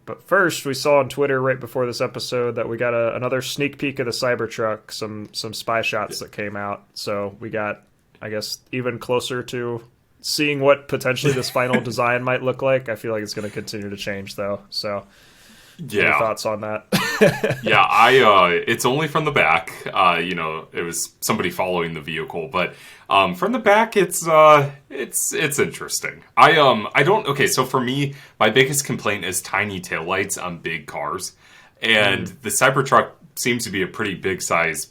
But first, we saw on Twitter right before this episode that we got another sneak peek of the Cybertruck, some spy shots that came out. So we got, I guess, even closer to seeing what potentially this final design might look like. I feel like it's going to continue to change, though. So, Yeah. any thoughts on that? Yeah, it's only from the back. It was somebody following the vehicle, but from the back, it's interesting. Okay, so for me, my biggest complaint is tiny taillights on big cars, and the Cybertruck seems to be a pretty big size,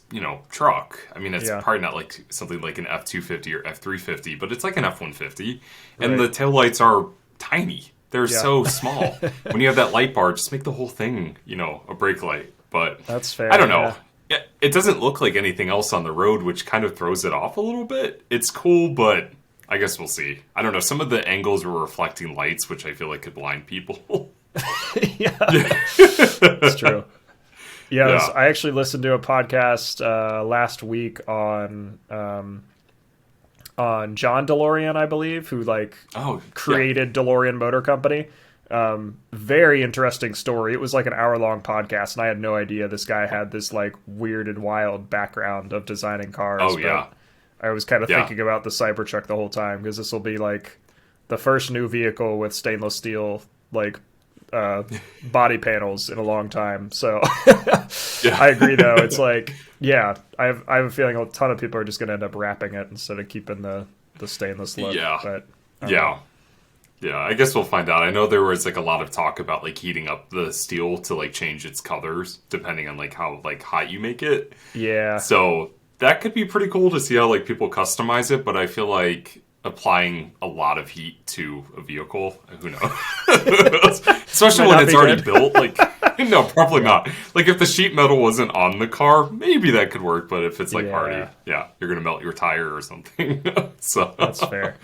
truck. I mean, it's probably not like something like an F-250 or F-350, but it's like an F-150, and the taillights are tiny. They're so small. When you have that light bar, just make the whole thing, a brake light. But that's fair. I don't know. Yeah. It doesn't look like anything else on the road, which kind of throws it off a little bit. It's cool, but I guess we'll see. I don't know. Some of the angles were reflecting lights, which I feel like could blind people. Yeah. That's true. Yeah. I actually listened to a podcast last week on John DeLorean, I believe, who created DeLorean Motor Company. Very interesting story. It was like an hour-long podcast, and I had no idea this guy had this like weird and wild background of designing cars. Oh, yeah. I was kind of thinking about the Cybertruck the whole time, because this will be like the first new vehicle with stainless steel body panels in a long time. So I agree, though. It's like, I have a feeling a ton of people are just going to end up wrapping it instead of keeping the stainless look. But yeah, I guess we'll find out. I know there was like a lot of talk about like heating up the steel to like change its colors depending on like how like hot you make it. Yeah. So that could be pretty cool to see how like people customize it, but I feel like applying a lot of heat to a vehicle, who knows? Especially when it's already built, like no, probably not. Like if the sheet metal wasn't on the car, maybe that could work, but if it's like already, you're gonna melt your tire or something. So that's fair.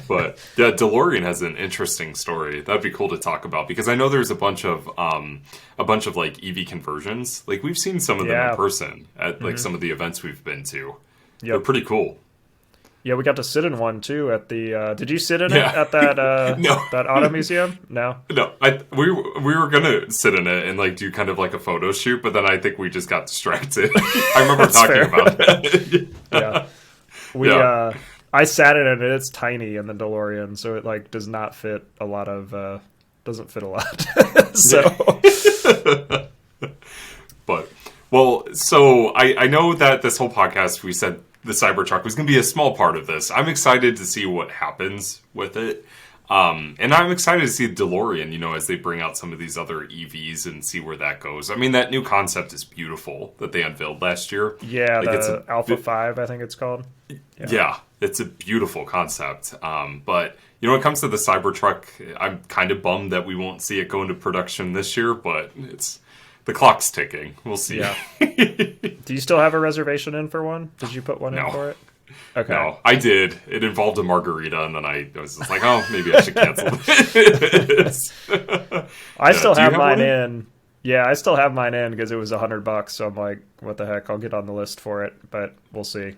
But yeah, DeLorean has an interesting story. That'd be cool to talk about, because I know there's a bunch of like EV conversions. Like we've seen some of them in person at like some of the events we've been to. They're pretty cool. Yeah, we got to sit in one too at the. Did you sit in it at that no. that auto museum? No. No, we were gonna sit in it and like do kind of like a photo shoot, but then I think we just got distracted. I remember talking about that. I sat in it, and it's tiny in the DeLorean, so it like does not fit a lot of. Doesn't fit a lot. So. But so I know that this whole podcast we said the Cybertruck was going to be a small part of this. I'm excited to see what happens with it. And I'm excited to see DeLorean, as they bring out some of these other EVs and see where that goes. I mean, that new concept is beautiful that they unveiled last year. Yeah, like the Alpha 5, I think it's called. Yeah, it's a beautiful concept. But, when it comes to the Cybertruck, I'm kind of bummed that we won't see it go into production this year, but the clock's ticking. We'll see. Yeah. Do you still have a reservation in for one? Did you put one in for it? Okay. No, I did. It involved a margarita, and then I was just like, oh, maybe I should cancel this. I still have mine in. Yeah, I still have mine in because it was $100, so I'm like, what the heck? I'll get on the list for it, but we'll see.